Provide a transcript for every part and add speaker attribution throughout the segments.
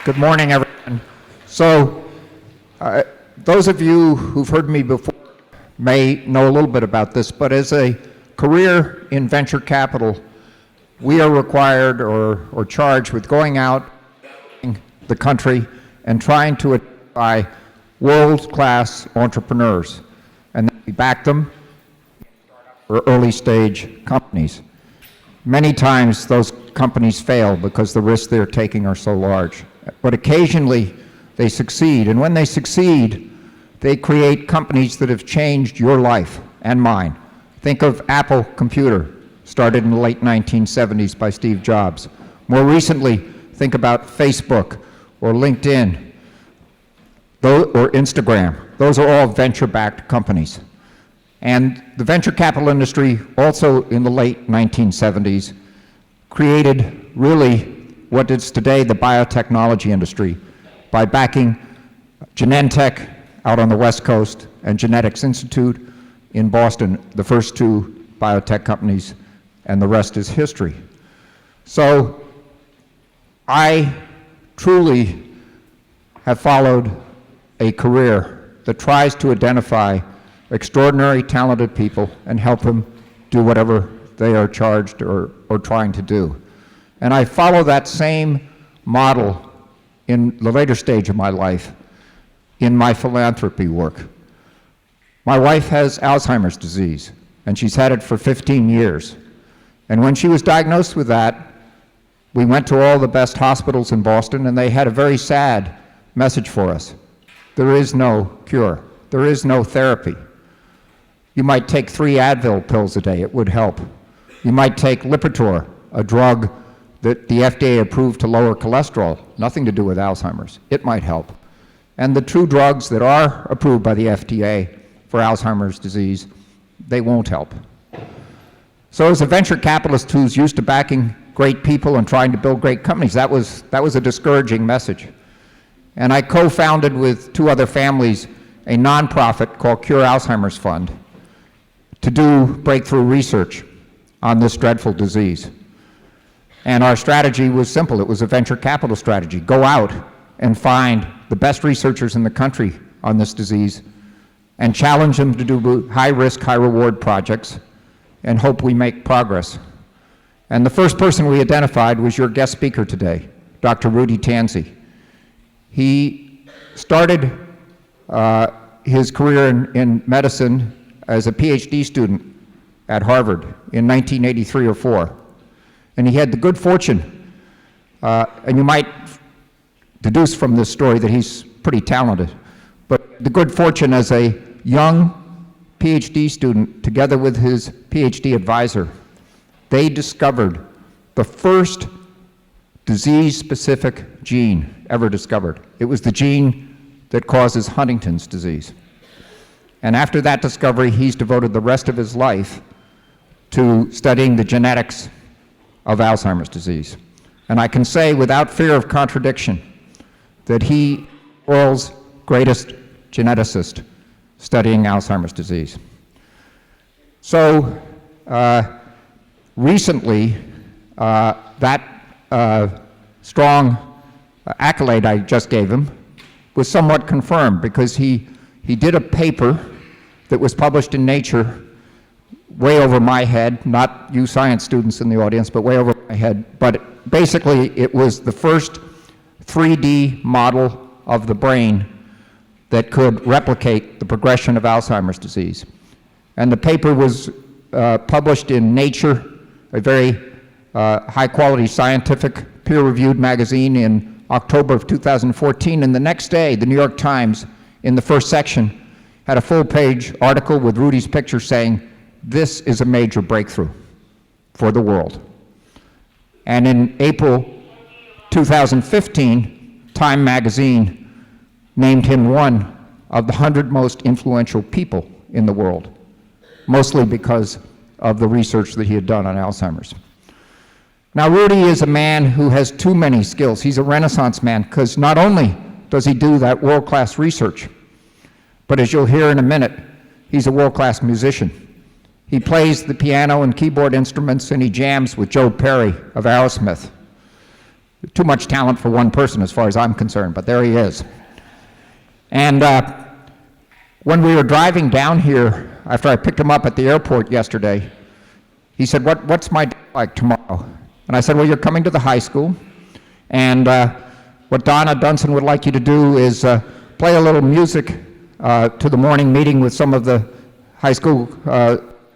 Speaker 1: Good morning, everyone. So, those of you who've heard me before may know a little bit about this, but as a career in venture capital, we are required or charged with going out in the country and trying to identify world-class entrepreneurs, and then we back them for early-stage companies. Many times those companies fail because the risks they're taking are so large. But occasionally they succeed, and when they succeed, they create companies that have changed your life and mine. Think of Apple Computer, started in the late 1970s by Steve Jobs. More recently, think about Facebook or LinkedIn or Instagram. Those are all venture-backed companies. And the venture capital industry, also in the late 1970s, created really what is today the biotechnology industry by backing Genentech out on the West Coast and Genetics Institute in Boston, the first two biotech companies, and the rest is history. So I truly have followed a career that tries to identify extraordinary, talented people and help them do whatever they are charged or trying to do. And I follow that same model in the later stage of my life in my philanthropy work. My wife has Alzheimer's disease, and she's had it for 15 years. And when she was diagnosed with that, we went to all the best hospitals in Boston, and they had a very sad message for us. There is no cure. There is no therapy. You might take 3 Advil pills a day, it would help. You might take Lipitor, a drug that the FDA approved to lower cholesterol, nothing to do with Alzheimer's. It might help. And the true drugs that are approved by the FDA for Alzheimer's disease, they won't help. So as a venture capitalist who's used to backing great people and trying to build great companies, that was a discouraging message. And I co-founded with 2 other families a nonprofit called Cure Alzheimer's Fund to do breakthrough research on this dreadful disease. And our strategy was simple. It was a venture capital strategy. Go out and find the best researchers in the country on this disease and challenge them to do high-risk, high-reward projects and hope we make progress. And the first person we identified was your guest speaker today, Dr. Rudy Tanzi. He started his career in medicine as a PhD student at Harvard in 1983 or 4. And he had the good fortune, and you might deduce from this story that he's pretty talented, but the good fortune as a young PhD student, together with his PhD advisor, they discovered the first disease-specific gene ever discovered. It was the gene that causes Huntington's disease. And after that discovery, he's devoted the rest of his life to studying the genetics of Alzheimer's disease. And I can say without fear of contradiction that he is the world's greatest geneticist studying Alzheimer's disease. So recently, that strong accolade I just gave him was somewhat confirmed because he did a paper that was published in Nature way over my head, not you science students in the audience, but way over my head. But basically, it was the first 3D model of the brain that could replicate the progression of Alzheimer's disease. And the paper was published in Nature, a very high-quality scientific peer-reviewed magazine in October of 2014. And the next day, the New York Times, in the first section, had a full-page article with Rudy's picture saying, "This is a major breakthrough for the world." And in April 2015, Time magazine named him one of the 100 most influential people in the world, mostly because of the research that he had done on Alzheimer's. Now, Rudy is a man who has too many skills. He's a Renaissance man because not only does he do that world-class research, but as you'll hear in a minute, he's a world-class musician. He plays the piano and keyboard instruments, and he jams with Joe Perry of Aerosmith. Too much talent for one person as far as I'm concerned, but there he is. And when we were driving down here, after I picked him up at the airport yesterday, he said, what's my day like tomorrow? And I said, well, you're coming to the high school, and what Donna Dunson would like you to do is play a little music to the morning meeting with some of the high school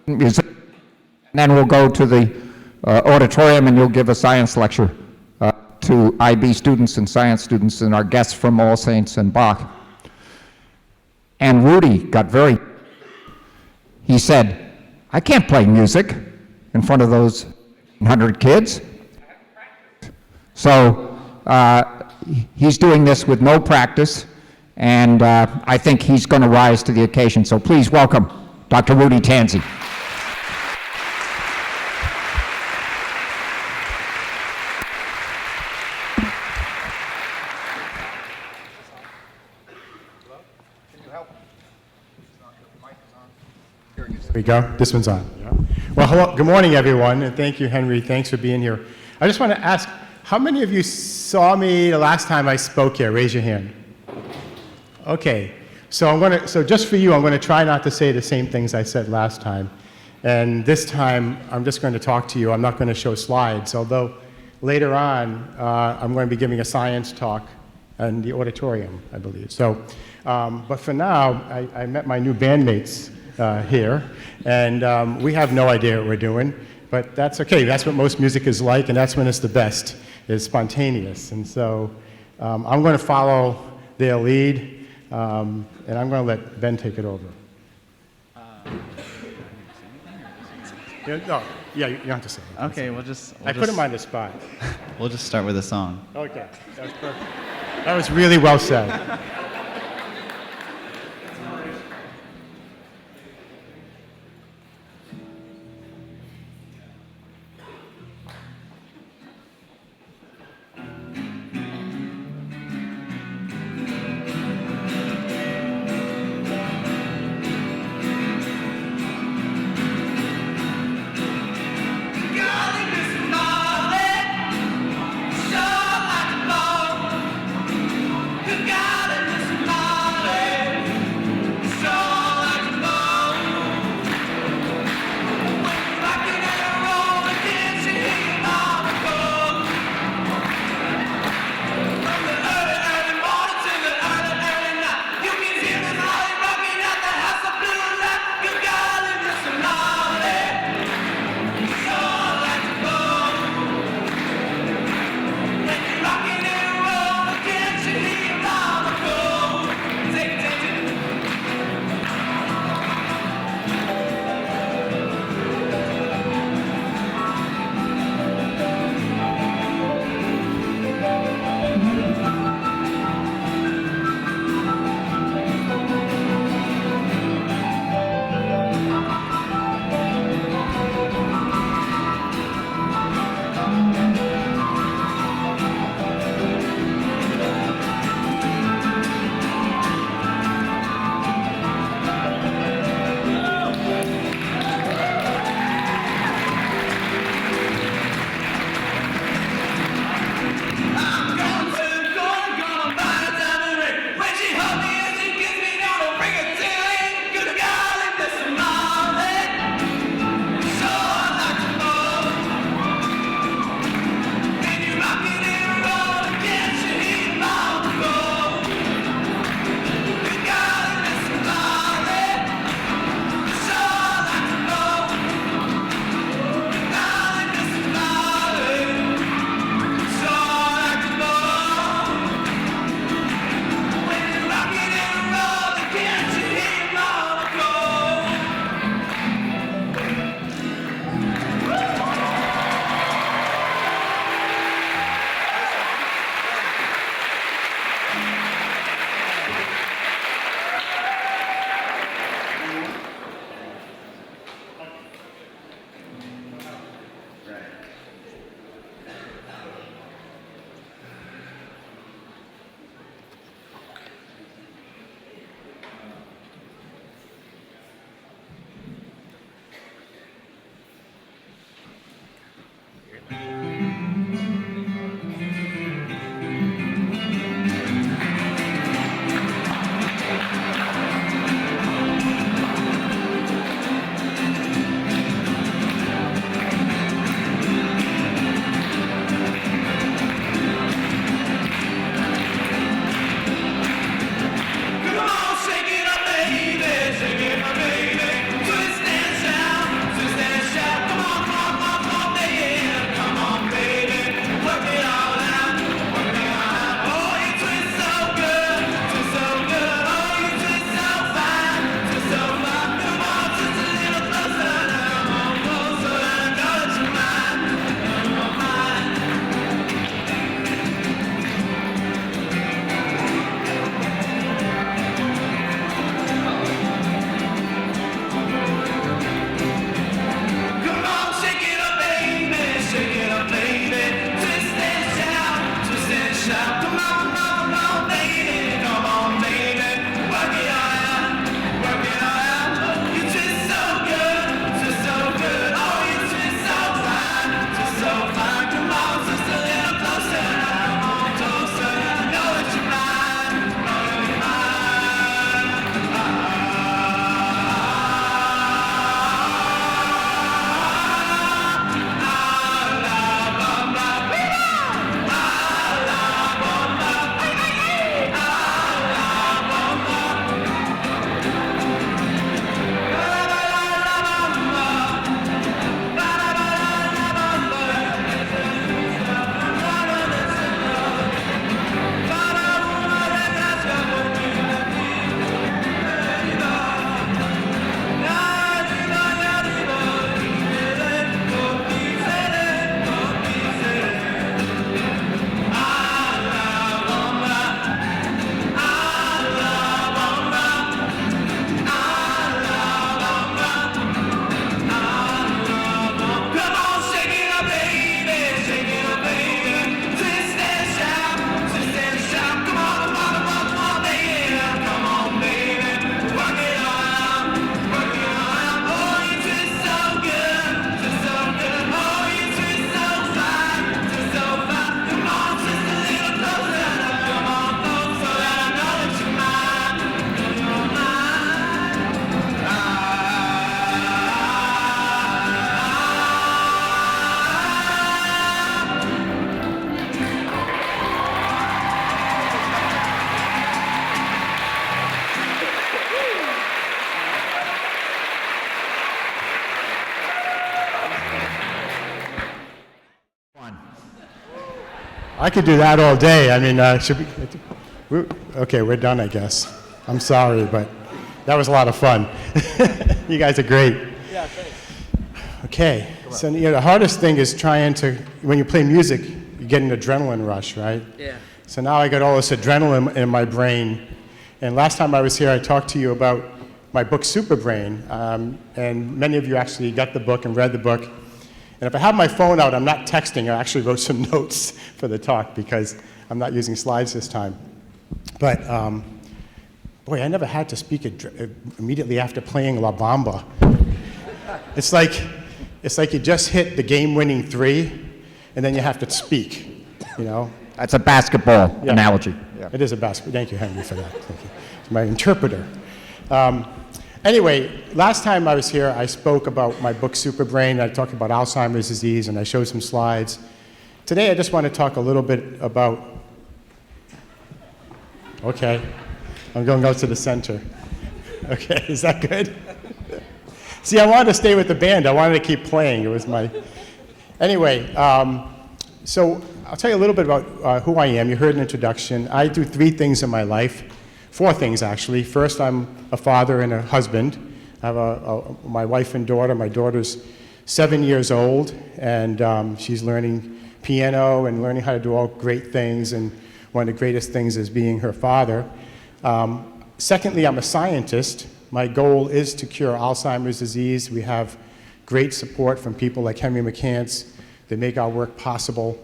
Speaker 1: music, and then we'll go to the auditorium and you'll give a science lecture to IB students and science students and our guests from All Saints and Bach. And Rudy got he said, I can't play music in front of those 100 kids. So he's doing this with no practice, and I think he's going to rise to the occasion. So please welcome Dr. Rudy Tanzi.
Speaker 2: There we go. This one's on. Yeah. Well, hello. Good morning, everyone, and thank you, Henry. Thanks for being here. I just want to ask, how many of you saw me the last time I spoke here? Raise your hand. Okay. So just for you, I'm going to try not to say the same things I said last time. And this time, I'm just going to talk to you. I'm not going to show slides, although later on, I'm going to be giving a science talk in the auditorium, I believe. So, but for now, I met my new bandmates here, and we have no idea what we're doing, but that's okay. That's what most music is like, and that's when it's the best. It's spontaneous, and so I'm going to follow their lead, and I'm going to let Ben take it over. You don't have to say anything.
Speaker 3: Okay,
Speaker 2: I put him on the spot.
Speaker 3: We'll just start with a song.
Speaker 2: Okay, that was perfect. That was really well said.
Speaker 4: God in the
Speaker 2: I could do that all day. I mean, okay, we're done, I guess. I'm sorry, but that was a lot of fun. You guys are great.
Speaker 4: Yeah, thanks.
Speaker 2: Okay, so the hardest thing is trying to, when you play music, you get an adrenaline rush, right?
Speaker 4: Yeah.
Speaker 2: So now I got all this adrenaline in my brain. And last time I was here, I talked to you about my book, Super Brain. And many of you actually got the book and read the book. And if I have my phone out, I'm not texting. I actually wrote some notes for the talk because I'm not using slides this time. But boy, I never had to speak immediately after playing La Bamba. It's like you just hit the game-winning 3, and then you have to speak, you know?
Speaker 1: That's a basketball analogy. Yeah.
Speaker 2: It is a basketball. Thank you, Henry, for that. Thank you. It's my interpreter. Anyway, last time I was here, I spoke about my book, Super Brain. I talked about Alzheimer's disease, and I showed some slides. Today, I just want to talk a little bit about... Okay, I'm going out to the center. Okay, is that good? See, I wanted to stay with the band. I wanted to keep playing. It was my... Anyway, so I'll tell you a little bit about who I am. You heard an introduction. I do 3 things in my life. 4 things, actually. First, I'm a father and a husband. I have my wife and daughter. My daughter's 7 years old, and she's learning piano and learning how to do all great things, and one of the greatest things is being her father. Secondly, I'm a scientist. My goal is to cure Alzheimer's disease. We have great support from people like Henry McCants that make our work possible.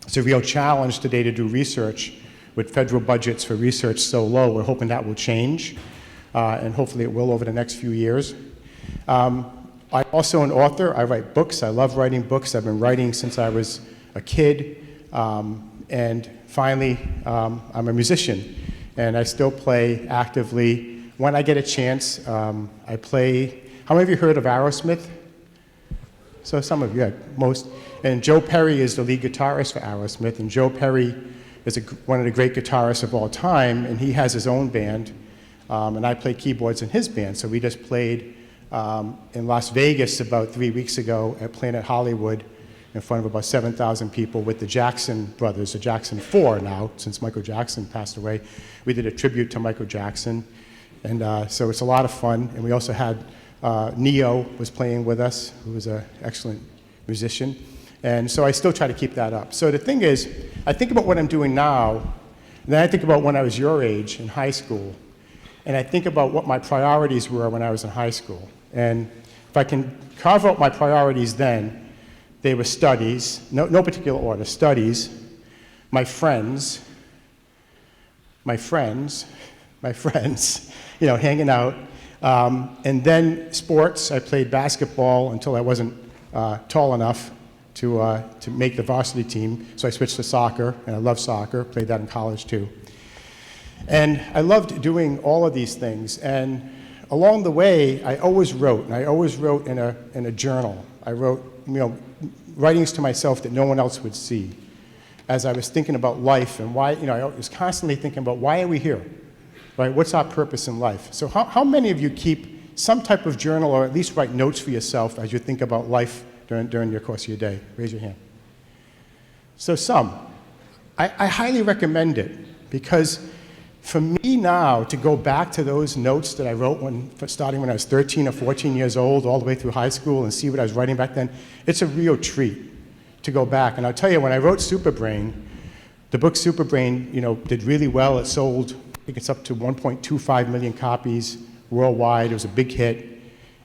Speaker 2: It's a real challenge today to do research with federal budgets for research so low. We're hoping that will change, and hopefully it will over the next few years. I'm also an author. I write books. I love writing books. I've been writing since I was a kid. And finally, I'm a musician, and I still play actively. When I get a chance, I play. How many of you heard of Aerosmith? So some of you, yeah, most. And Joe Perry is the lead guitarist for Aerosmith, and Joe Perry is one of the great guitarists of all time, and he has his own band, and I play keyboards in his band. So we just played in Las Vegas about 3 weeks ago at Planet Hollywood in front of about 7,000 people with the Jackson brothers, the Jackson 4 now, since Michael Jackson passed away. We did a tribute to Michael Jackson, and so it's a lot of fun. And we also had Neo was playing with us, who was an excellent musician. And so I still try to keep that up. So the thing is, I think about what I'm doing now, and then I think about when I was your age in high school, and I think about what my priorities were when I was in high school. And if I can carve out my priorities then, they were studies, no particular order, studies, my friends, you know, hanging out, and then sports. I played basketball until I wasn't tall enough to make the varsity team, so I switched to soccer, and I love soccer, played that in college too. And I loved doing all of these things, and along the way, I always wrote, and I always wrote in a journal. I wrote, you know, writings to myself that no one else would see, as I was thinking about life and why, you know, I was constantly thinking about why are we here, right? What's our purpose in life? So how many of you keep some type of journal or at least write notes for yourself as you think about life during your course of your day? Raise your hand. So some. I highly recommend it, because for me now to go back to those notes that I wrote starting when I was 13 or 14 years old, all the way through high school, and see what I was writing back then, it's a real treat to go back. And I'll tell you, when I wrote Super Brain, the book Super Brain, you know, did really well. It sold, I think it's up to 1.25 million copies worldwide. It was a big hit.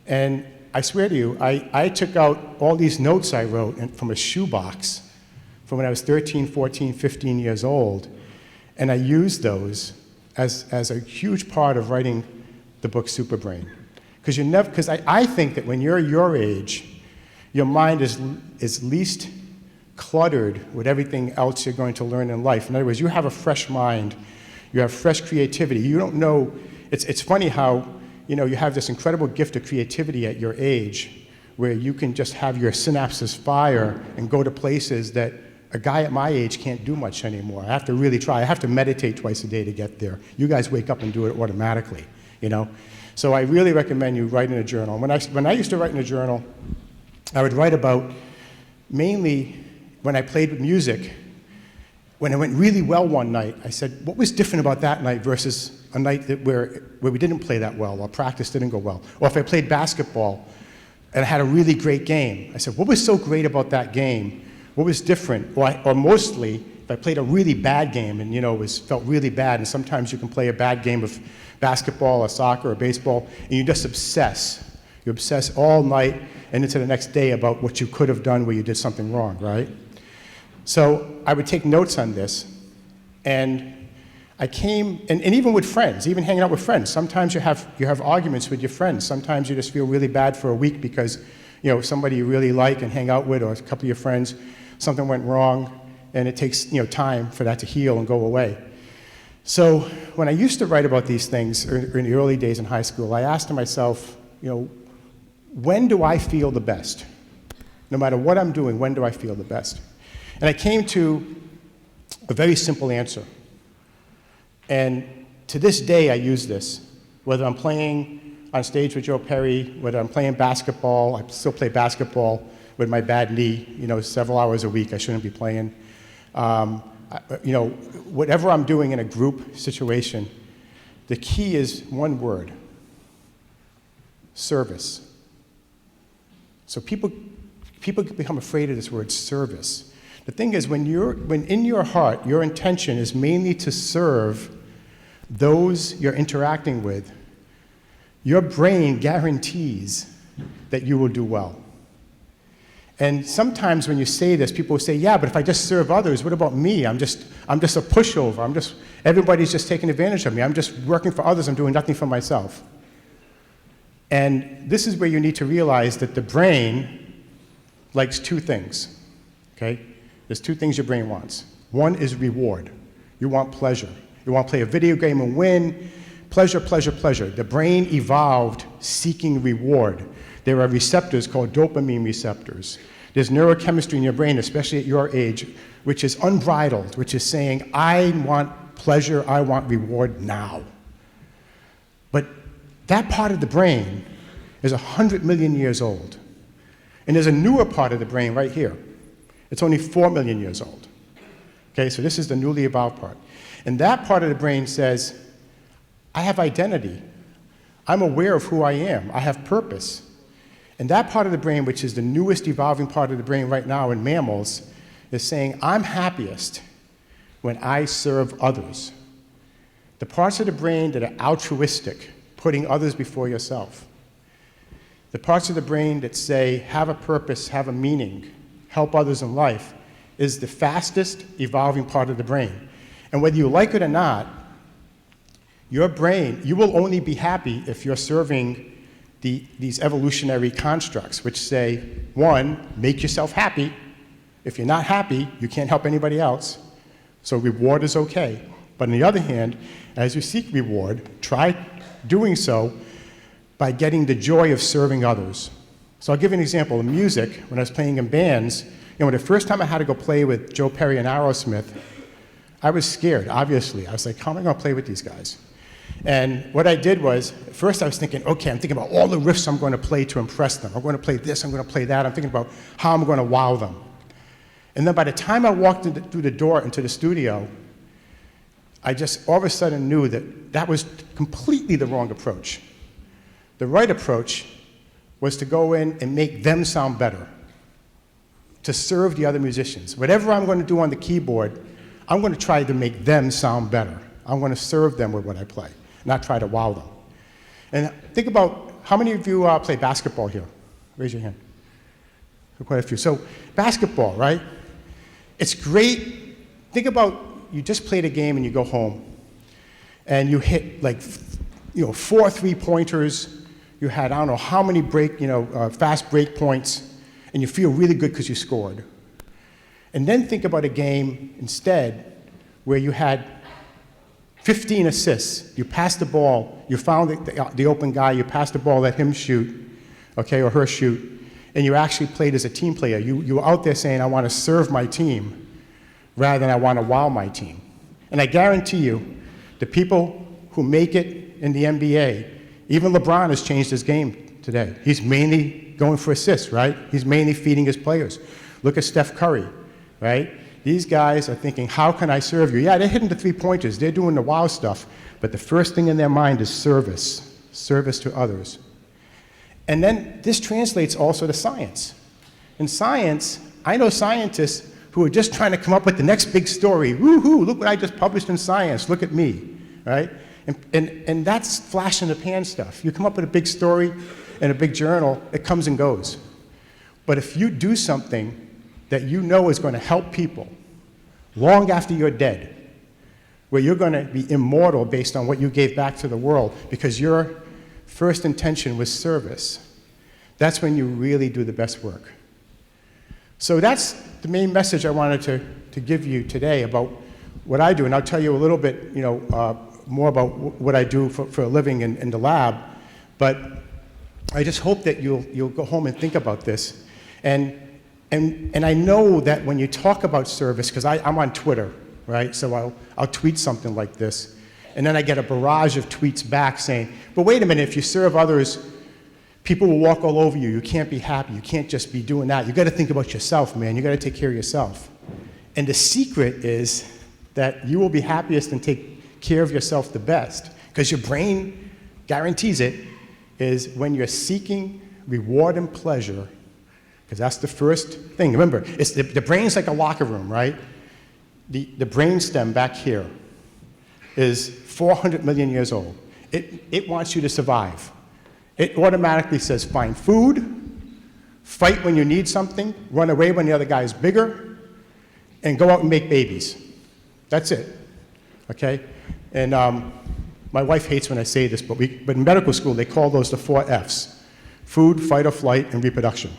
Speaker 2: And I swear to you, I took out all these notes I wrote from a shoebox from when I was 13, 14, 15 years old, and I used those as a huge part of writing the book Super Brain. Because I think that when you're your age, your mind is least cluttered with everything else you're going to learn in life. In other words, you have a fresh mind, you have fresh creativity. You don't know, it's funny how, you know, you have this incredible gift of creativity at your age, where you can just have your synapses fire and go to places that a guy at my age can't do much anymore. I have to really try. I have to meditate twice a day to get there. You guys wake up and do it automatically, you know? So I really recommend you write in a journal. When I used to write in a journal, I would write about mainly when I played with music when it went really well one night, I said, what was different about that night versus a night where we didn't play that well, or practice didn't go well? Or if I played basketball and I had a really great game, I said, what was so great about that game? What was different? Or mostly, if I played a really bad game and, felt really bad, and sometimes you can play a bad game of basketball or soccer or baseball, and you just obsess. You obsess all night and into the next day about what you could have done where you did something wrong, right? So I would take notes on this, and I came, and even with friends, even hanging out with friends, sometimes you have arguments with your friends. Sometimes you just feel really bad for a week because, somebody you really like and hang out with, or a couple of your friends, something went wrong, and it takes, time for that to heal and go away. So when I used to write about these things in the early days in high school, I asked myself, when do I feel the best? No matter what I'm doing, when do I feel the best? And I came to a very simple answer. And to this day, I use this. Whether I'm playing on stage with Joe Perry, whether I'm playing basketball, I still play basketball with my bad knee, several hours a week. I shouldn't be playing. Whatever I'm doing in a group situation, the key is one word: service. So people become afraid of this word service. The thing is, when in your heart, your intention is mainly to serve those you're interacting with, your brain guarantees that you will do well. And sometimes when you say this, people will say, yeah, but if I just serve others, what about me? I'm just a pushover. Everybody's just taking advantage of me. I'm just working for others. I'm doing nothing for myself. And this is where you need to realize that the brain likes two things, okay? There's two things your brain wants. One is reward. You want pleasure. You want to play a video game and win. Pleasure, pleasure, pleasure. The brain evolved seeking reward. There are receptors called dopamine receptors. There's neurochemistry in your brain, especially at your age, which is unbridled, which is saying, I want pleasure, I want reward now. But that part of the brain is 100 million years old. And there's a newer part of the brain right here. It's only 4 million years old. Okay, so this is the newly evolved part. And that part of the brain says, I have identity. I'm aware of who I am. I have purpose. And that part of the brain, which is the newest evolving part of the brain right now in mammals, is saying, I'm happiest when I serve others. The parts of the brain that are altruistic, putting others before yourself. The parts of the brain that say, have a purpose, have a meaning, help others in life, is the fastest evolving part of the brain. And whether you like it or not, your brain, you will only be happy if you're serving these evolutionary constructs, which say, one, make yourself happy. If you're not happy, you can't help anybody else. So reward is okay. But on the other hand, as you seek reward, try doing so by getting the joy of serving others. So I'll give you an example. In music, when I was playing in bands, the first time I had to go play with Joe Perry and Aerosmith, I was scared, obviously. I was like, how am I going to play with these guys? And what I did was, at first I was thinking, okay, I'm thinking about all the riffs I'm going to play to impress them. I'm going to play this, I'm going to play that. I'm thinking about how I'm going to wow them. And then by the time I walked through the door into the studio, I just all of a sudden knew that was completely the wrong approach. The right approach was to go in and make them sound better, to serve the other musicians. Whatever I'm going to do on the keyboard, I'm going to try to make them sound better. I'm going to serve them with what I play, not try to wow them. And think about, how many of you play basketball here? Raise your hand. Quite a few. So basketball, right? It's great. Think about, you just played a game and you go home, and you hit 4 3-pointers. You had, I don't know how many fast break points, and you feel really good because you scored. And then think about a game instead where you had 15 assists. You passed the ball, you found the open guy, you passed the ball, let him shoot, okay, or her shoot, and you actually played as a team player. You were out there saying, I want to serve my team rather than I want to wow my team. And I guarantee you, the people who make it in the NBA, even LeBron has changed his game today. He's mainly going for assists, right? He's mainly feeding his players. Look at Steph Curry, right? These guys are thinking, how can I serve you? Yeah, they're hitting the three-pointers. They're doing the wow stuff. But the first thing in their mind is service, service to others. And then this translates also to science. In science, I know scientists who are just trying to come up with the next big story. Woohoo, look what I just published in Science, look at me, right? And that's flash in the pan stuff. You come up with a big story in a big journal, it comes and goes. But if you do something that you know is going to help people long after you're dead, where you're going to be immortal based on what you gave back to the world because your first intention was service, that's when you really do the best work. So that's the main message I wanted to give you today about what I do, and I'll tell you a little bit, more about what I do for a living in the lab. But I just hope that you'll go home and think about this. And I know that when you talk about service, because I'm on Twitter, right? So I'll tweet something like this, and then I get a barrage of tweets back saying, but wait a minute, if you serve others, people will walk all over you. You can't be happy. You can't just be doing that. You got to think about yourself, man. You got to take care of yourself. And the secret is that you will be happiest and take care of yourself the best, because your brain guarantees it, is when you're seeking reward and pleasure, because that's the first thing. Remember, it's the brain's like a locker room, right? The brain stem back here is 400 million years old. It wants you to survive. It automatically says find food, fight when you need something, run away when the other guy is bigger, and go out and make babies. That's it, okay? And my wife hates when I say this, but in medical school, they call those the 4 Fs: food, fight or flight, and reproduction.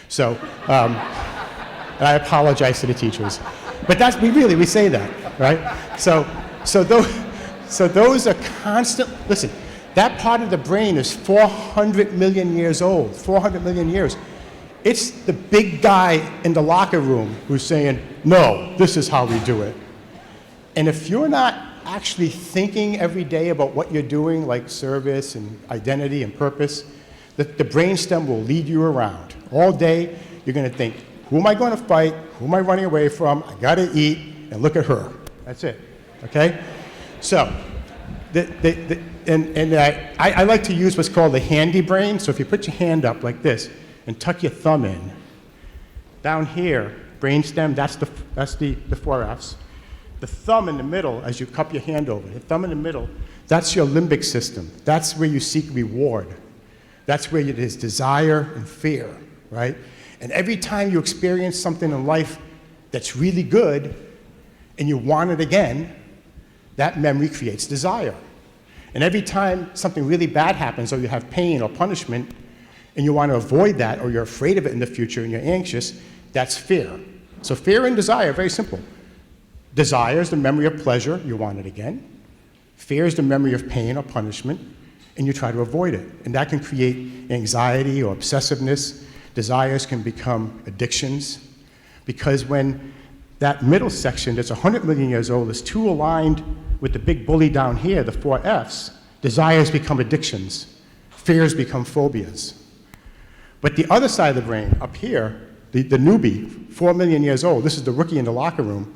Speaker 2: So, and I apologize to the teachers. But we say that, right? So those are constant, listen, that part of the brain is 400 million years old, 400 million years. It's the big guy in the locker room who's saying, no, this is how we do it. And if you're not actually thinking every day about what you're doing, like service and identity and purpose, the brainstem will lead you around. All day, you're going to think, who am I going to fight? Who am I running away from? I got to eat, and look at her. That's it, okay? So, I like to use what's called the handy brain. So if you put your hand up like this and tuck your thumb in, down here, brainstem, that's the 4 Fs. The thumb in the middle, as you cup your hand over, the thumb in the middle, that's your limbic system. That's where you seek reward. That's where there's desire and fear, right? And every time you experience something in life that's really good and you want it again, that memory creates desire. And every time something really bad happens, or you have pain or punishment, and you want to avoid that, or you're afraid of it in the future and you're anxious, that's fear. So fear and desire are very simple. Desire is the memory of pleasure, you want it again. Fear is the memory of pain or punishment, and you try to avoid it. And that can create anxiety or obsessiveness. Desires can become addictions, because when that middle section that's 100 million years old is too aligned with the big bully down here, the 4 Fs, desires become addictions, fears become phobias. But the other side of the brain, up here, the newbie, 4 million years old, this is the rookie in the locker room,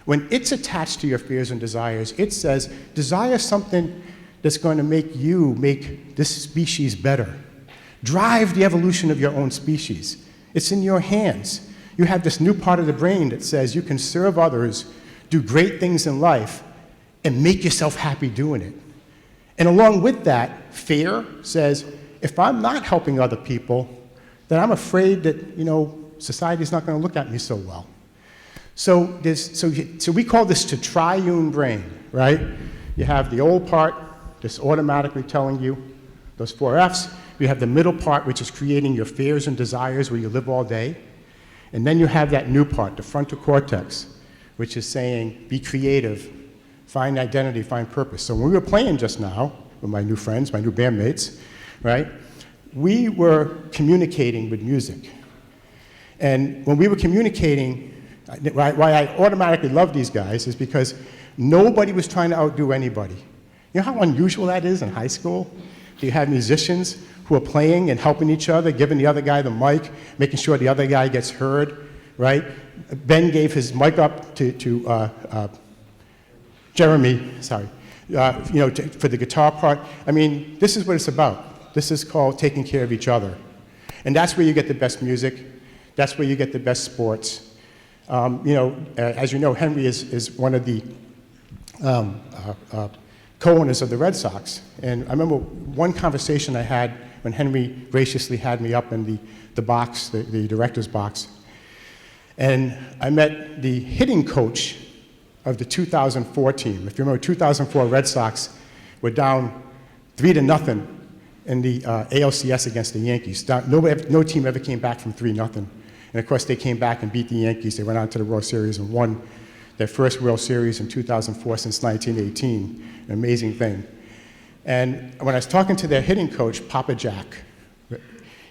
Speaker 2: when it's attached to your fears and desires, it says, desire something that's going to make this species better. Drive the evolution of your own species. It's in your hands. You have this new part of the brain that says you can serve others, do great things in life, and make yourself happy doing it. And along with that, fear says, if I'm not helping other people, then I'm afraid that, society's not going to look at me so well. So we call this the triune brain, right? You have the old part that's automatically telling you those 4 Fs. You have the middle part, which is creating your fears and desires where you live all day. And then you have that new part, the frontal cortex, which is saying, be creative, find identity, find purpose. So when we were playing just now with my new friends, my new bandmates, right, we were communicating with music. And when we were communicating, why I automatically love these guys is because nobody was trying to outdo anybody. You know how unusual that is in high school? You have musicians who are playing and helping each other, giving the other guy the mic, making sure the other guy gets heard, right? Ben gave his mic up to Jeremy, sorry, for the guitar part. I mean, this is what it's about. This is called taking care of each other. And that's where you get the best music. That's where you get the best sports. As you know, Henry is one of the co-owners of the Red Sox. And I remember one conversation I had when Henry graciously had me up in the box, the director's box. And I met the hitting coach of the 2004 team. If you remember, 2004 Red Sox were down 3-0 in the ALCS against the Yankees. No team ever came back from 3-0. And of course, they came back and beat the Yankees. They went on to the World Series and won their first World Series in 2004 since 1918. An amazing thing. And when I was talking to their hitting coach, Papa Jack,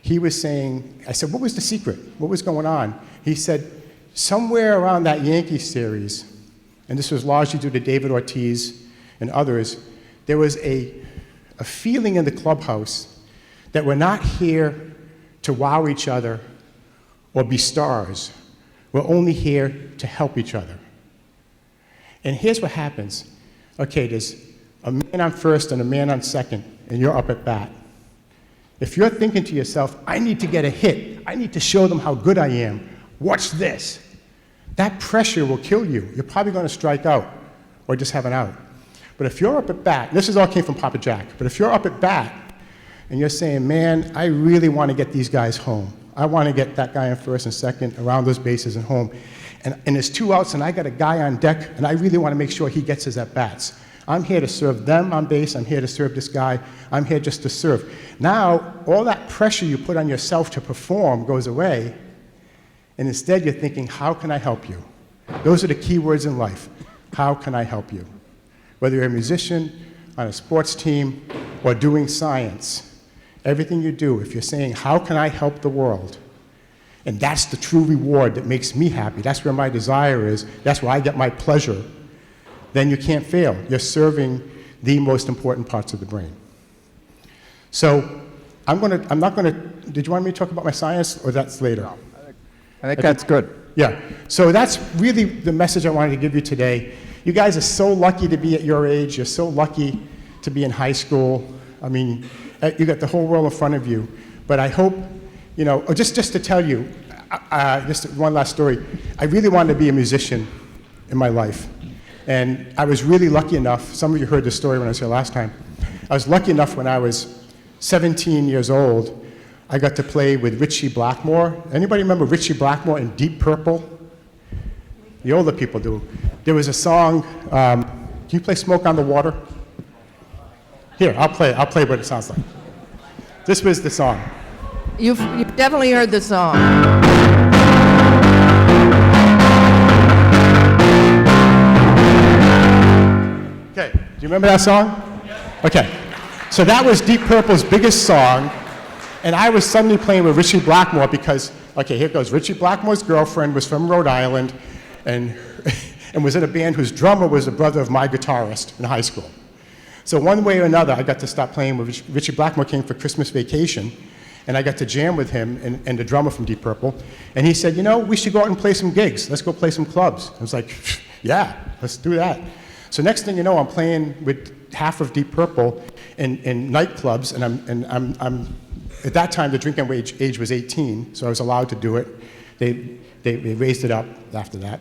Speaker 2: he was saying, I said, what was the secret? What was going on? He said, somewhere around that Yankee series, and this was largely due to David Ortiz and others, there was a feeling in the clubhouse that we're not here to wow each other or be stars. We're only here to help each other. And here's what happens. Okay, there's a man on first and a man on second, and you're up at bat. If you're thinking to yourself, I need to get a hit, I need to show them how good I am, watch this, that pressure will kill you. You're probably going to strike out or just have an out. But if you're up at bat, this is all came from Papa Jack, but if you're up at bat and you're saying, man, I really want to get these guys home. I want to get that guy in first and second around those bases and home. And there's 2 outs and I got a guy on deck and I really want to make sure he gets his at-bats. I'm here to serve them on base. I'm here to serve this guy. I'm here just to serve. Now, all that pressure you put on yourself to perform goes away, and instead you're thinking, how can I help you? Those are the key words in life. How can I help you? Whether you're a musician, on a sports team, or doing science, everything you do, if you're saying, how can I help the world? And that's the true reward that makes me happy. That's where my desire is. That's where I get my pleasure. Then you can't fail. You're serving the most important parts of the brain. So I'm not going to, did you want me to talk about my science, or that's later?
Speaker 1: I think that's good.
Speaker 2: Yeah, so that's really the message I wanted to give you today. You guys are so lucky to be at your age. You're so lucky to be in high school. I mean, you got the whole world in front of you. But I hope, just to tell you, just one last story. I really wanted to be a musician in my life. And I was really lucky enough, some of you heard this story when I was here last time. I was lucky enough when I was 17 years old, I got to play with Ritchie Blackmore. Anybody remember Ritchie Blackmore in Deep Purple? The older people do. There was a song, can you play Smoke on the Water? Here, I'll play what it sounds like. This was the song.
Speaker 4: You've definitely heard the song.
Speaker 2: Okay, do you remember that song? Okay, so that was Deep Purple's biggest song, and I was suddenly playing with Ritchie Blackmore because, okay, here it goes. Ritchie Blackmore's girlfriend was from Rhode Island and was in a band whose drummer was the brother of my guitarist in high school. So one way or another, I got to stop playing with Ritchie Blackmore. Came for Christmas vacation, and I got to jam with him and the drummer from Deep Purple, and he said, we should go out and play some gigs. Let's go play some clubs. I was like, yeah, let's do that. So next thing you know, I'm playing with half of Deep Purple in nightclubs, and I'm at that time the drinking age was 18, so I was allowed to do it. They raised it up after that,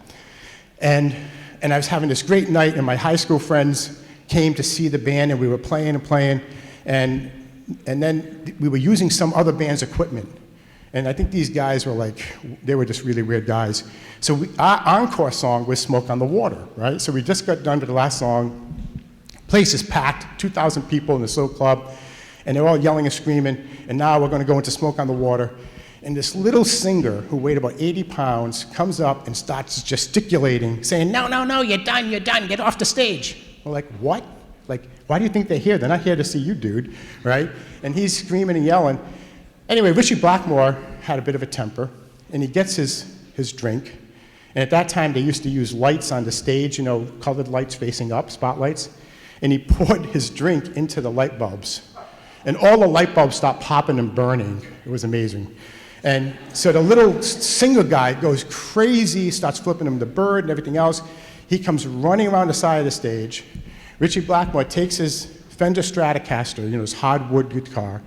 Speaker 2: and I was having this great night, and my high school friends came to see the band, and we were playing, and then we were using some other band's equipment. And I think these guys were they were just really weird guys. So our encore song was Smoke on the Water, right? So we just got done with the last song. Place is packed, 2,000 people in the Soul Club, and they're all yelling and screaming, and now we're gonna go into Smoke on the Water. And this little singer who weighed about 80 pounds comes up and starts gesticulating, saying, no, you're done, get off the stage. We're like, what? Why do you think they're here? They're not here to see you, dude, right? And he's screaming and yelling. Anyway, Ritchie Blackmore had a bit of a temper, and he gets his drink. And at that time, they used to use lights on the stage, colored lights facing up, spotlights. And he poured his drink into the light bulbs. And all the light bulbs stopped popping and burning. It was amazing. And so the little singer guy goes crazy, starts flipping him the bird and everything else. He comes running around the side of the stage. Richie Blackmore takes his Fender Stratocaster, his hardwood guitar,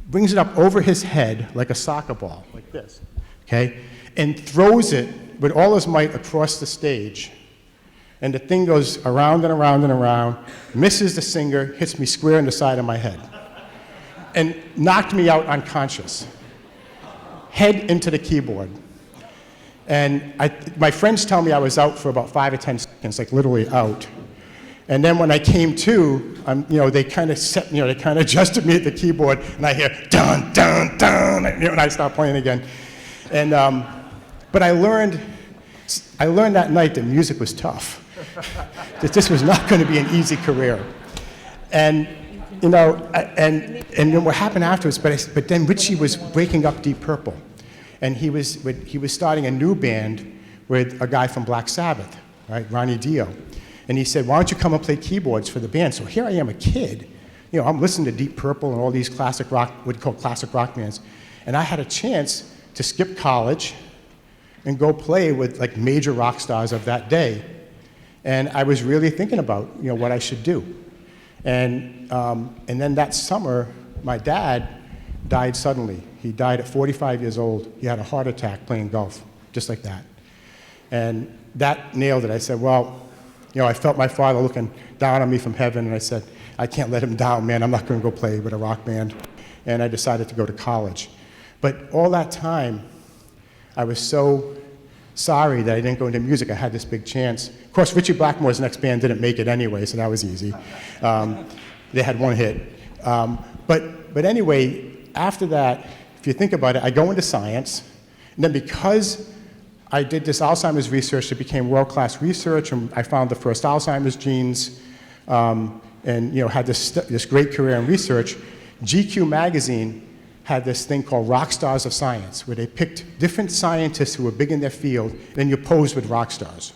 Speaker 2: brings it up over his head like a soccer ball, like this, okay? And throws it with all his might across the stage. And the thing goes around and around and around, misses the singer, hits me square in the side of my head, and knocked me out unconscious. Head into the keyboard. And my friends tell me I was out for about 5 or 10 seconds, like literally out. And then when I came to, they kind of adjusted me at the keyboard, and I hear dun dun dun, and I start playing again. And but I learned that night that music was tough. That this was not going to be an easy career. And and then what happened afterwards? But then Richie was breaking up Deep Purple, and he was starting a new band with a guy from Black Sabbath, right, Ronnie Dio. And he said, why don't you come and play keyboards for the band? So here I am, a kid. I'm listening to Deep Purple and all these classic rock, what you call classic rock bands. And I had a chance to skip college and go play with like major rock stars of that day. And I was really thinking about, what I should do. And then that summer, my dad died suddenly. He died at 45 years old. He had a heart attack playing golf, just like that. And that nailed it. I said, well, I felt my father looking down on me from heaven, and I said, I can't let him down, man. I'm not going to go play with a rock band. And I decided to go to college. But all that time, I was so sorry that I didn't go into music. I had this big chance. Of course, Richie Blackmore's next band didn't make it anyway, so that was easy. They had one hit. But anyway, after that, if you think about it, I go into science, and then because I did this Alzheimer's research, it became world-class research, and I found the first Alzheimer's genes, and had this great career in research. GQ magazine had this thing called Rock Stars of Science, where they picked different scientists who were big in their field, and then you posed with rock stars,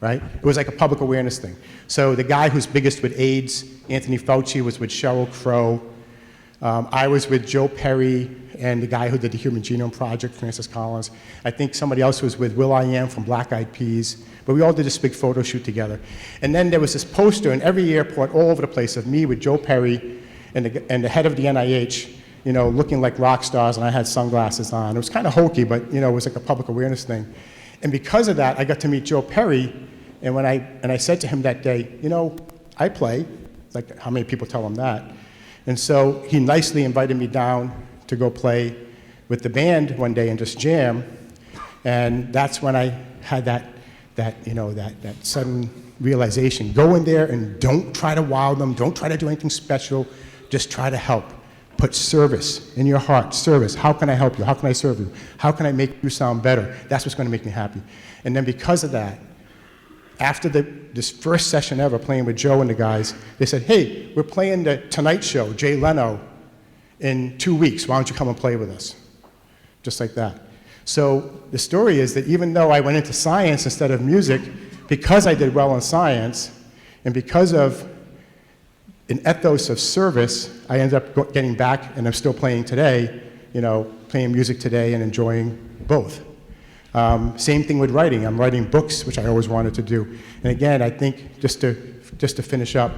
Speaker 2: right? It was like a public awareness thing. So the guy who's biggest with AIDS, Anthony Fauci, was with Sheryl Crow. I was with Joe Perry and the guy who did the Human Genome Project, Francis Collins. I think somebody else was with Will.i.am from Black Eyed Peas. But we all did this big photo shoot together. And then there was this poster in every airport all over the place of me with Joe Perry and the head of the NIH, looking like rock stars, and I had sunglasses on. It was kind of hokey, but it was like a public awareness thing. And because of that, I got to meet Joe Perry, and when I said to him that day, I play, like how many people tell him that? And so he nicely invited me down to go play with the band one day and just jam, and that's when I had that sudden realization. Go in there and don't try to wow them, don't try to do anything special, just try to help. Put service in your heart, service. How can I help you? How can I serve you? How can I make you sound better? That's what's going to make me happy. And then because of that, after this first session ever playing with Joe and the guys, they said, hey, we're playing the Tonight Show, Jay Leno, in 2 weeks. Why don't you come and play with us? Just like that. So the story is that even though I went into science instead of music, because I did well in science, and because of an ethos of service, I ended up getting back, and I'm still playing today, playing music today and enjoying both. Same thing with writing. I'm writing books, which I always wanted to do. And again, I think, just to finish up,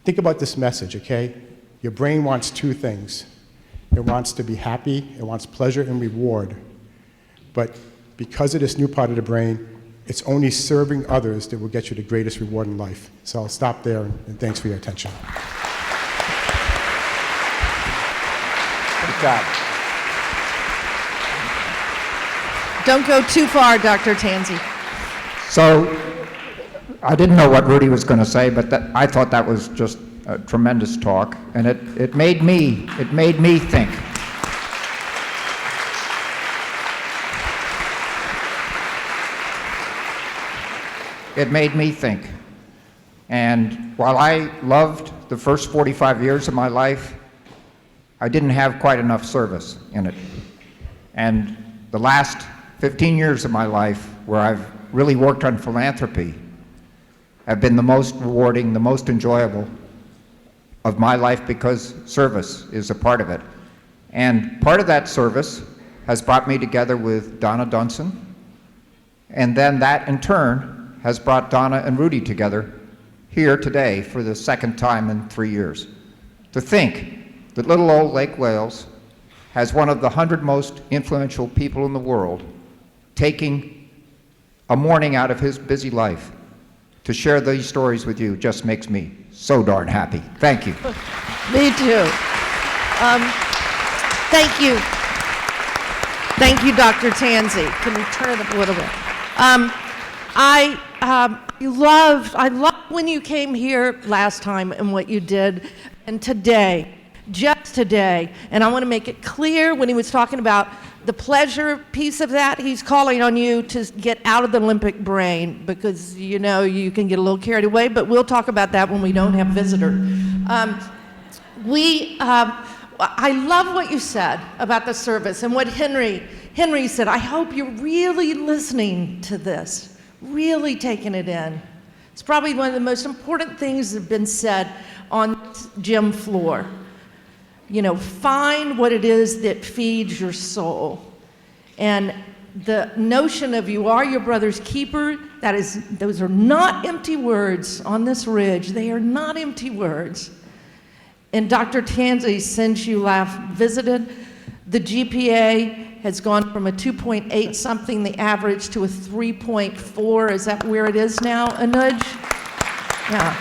Speaker 2: think about this message, okay? Your brain wants two things. It wants to be happy, it wants pleasure and reward. But because of this new part of the brain, it's only serving others that will get you the greatest reward in life. So I'll stop there, and thanks for your attention.
Speaker 1: Good job.
Speaker 4: Don't go too far, Dr. Tanzi.
Speaker 1: So I didn't know what Rudy was going to say, but I thought that was just a tremendous talk, and it made me think. It made me think. And while I loved the first 45 years of my life, I didn't have quite enough service in it. And the last 15 years of my life, where I've really worked on philanthropy, have been the most rewarding, the most enjoyable of my life, because service is a part of it. And part of that service has brought me together with Donna Dunson, and then that in turn has brought Donna and Rudy together here today for the second time in 3 years. To think that little old Lake Wales has one of the 100 most influential people in the world taking a morning out of his busy life to share these stories with you just makes me so darn happy. Thank you.
Speaker 4: Me too. Thank you. Thank you, Dr. Tanzi. Can we turn it up a little bit? I loved when you came here last time and what you did, and today, just today, and I want to make it clear when he was talking about the pleasure piece of that, he's calling on you to get out of the Olympic brain because, you know, you can get a little carried away, but we'll talk about that when we don't have visitors. I love what you said about the service and what Henry said. I hope you're really listening to this, really taking it in. It's probably one of the most important things that have been said on this gym floor. You know, find what it is that feeds your soul. And the notion of you are your brother's keeper, those are not empty words on this ridge. They are not empty words. And Dr. Tanzi, since you last visited, the GPA has gone from a 2.8 something, the average, to a 3.4. Is that where it is now, Anuj? Yeah.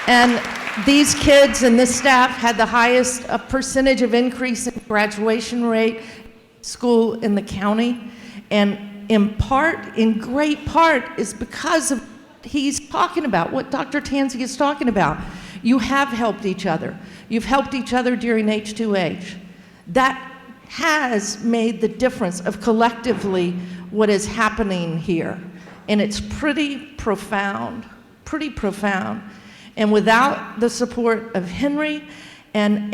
Speaker 4: And these kids and this staff had the highest percentage of increase in graduation rate school in the county. And in great part, is because of he's talking about, what Dr. Tanzi is talking about. You have helped each other. You've helped each other during H2H. That has made the difference of collectively what is happening here. And it's pretty profound, pretty profound. And without the support of Henry and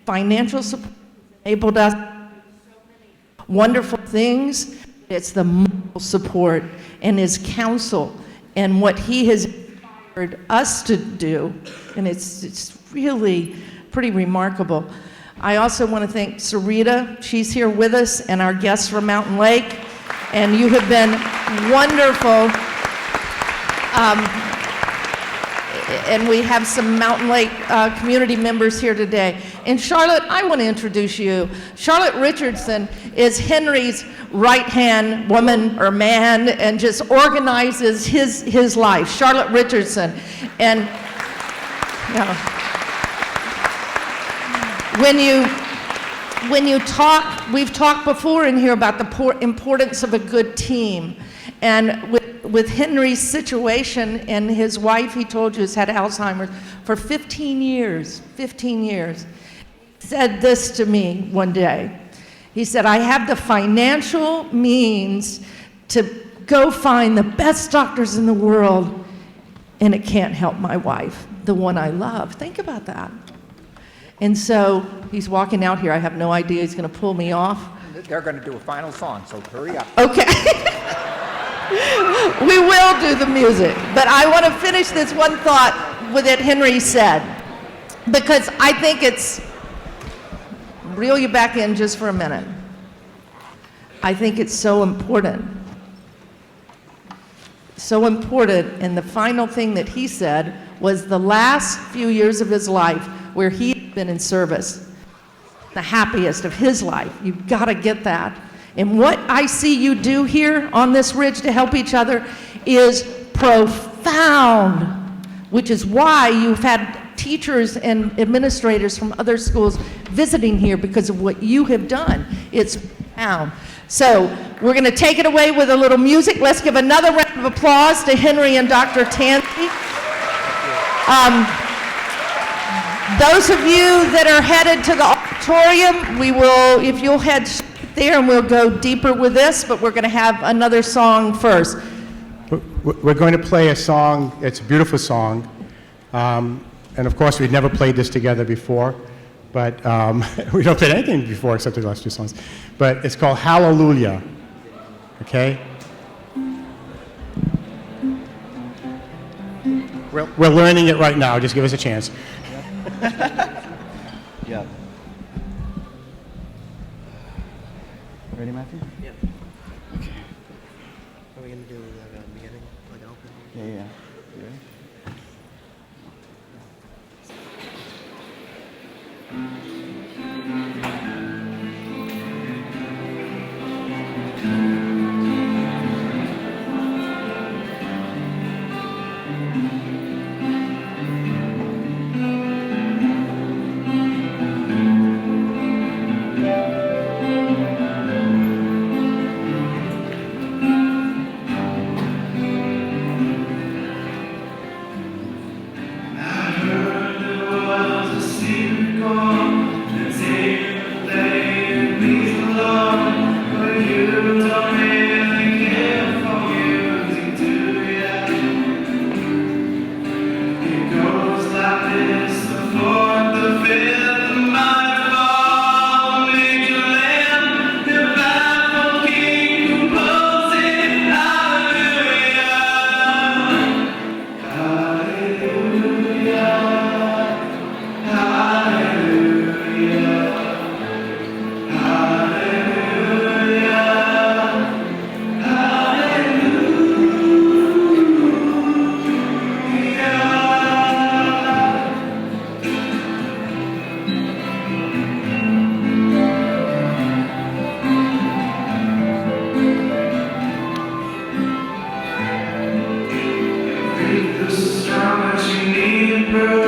Speaker 4: financial support, enabled us to do so many wonderful things. It's the moral support and his counsel and what he has inspired us to do, and it's really pretty remarkable. I also want to thank Sarita. She's here with us, and our guests from Mountain Lake, and you have been wonderful. And we have some Mountain Lake community members here today. And Charlotte, I want to introduce you. Charlotte Richardson is Henry's right-hand woman or man and just organizes his life. Charlotte Richardson. And you know, when you talk, we've talked before in here about the importance of a good team. And with Henry's situation, and his wife, he told you, has had Alzheimer's for 15 years, 15 years. He said this to me one day. He said, I have the financial means to go find the best doctors in the world, and it can't help my wife, the one I love. Think about that. And so he's walking out here. I have no idea he's going to pull me off.
Speaker 1: They're going to do a final song, so hurry up.
Speaker 4: Okay. We will do the music, but I want to finish this one thought with it Henry said, because I think it's, reel you back in just for a minute. I think it's so important. So important, and the final thing that he said was the last few years of his life where he had been in service, the happiest of his life. You've got to get that. And what I see you do here on this ridge to help each other is profound, which is why you've had teachers and administrators from other schools visiting here because of what you have done. It's profound. So we're going to take it away with a little music. Let's give another round of applause to Henry and Dr. Tanzi. Those of you that are headed to the auditorium, we will, if you'll head there, and we'll go deeper with this, but we're going to have another song first.
Speaker 2: We're going to play a song. It's a beautiful song. And of course, we've never played this together before, but we don't play anything before except the last two songs. But it's called Hallelujah, okay? We're learning it right now. Just give us a chance.
Speaker 3: Yeah.
Speaker 5: Are we gonna do like a beginning, like an open?
Speaker 2: Yeah.
Speaker 6: Strong, but you need proof.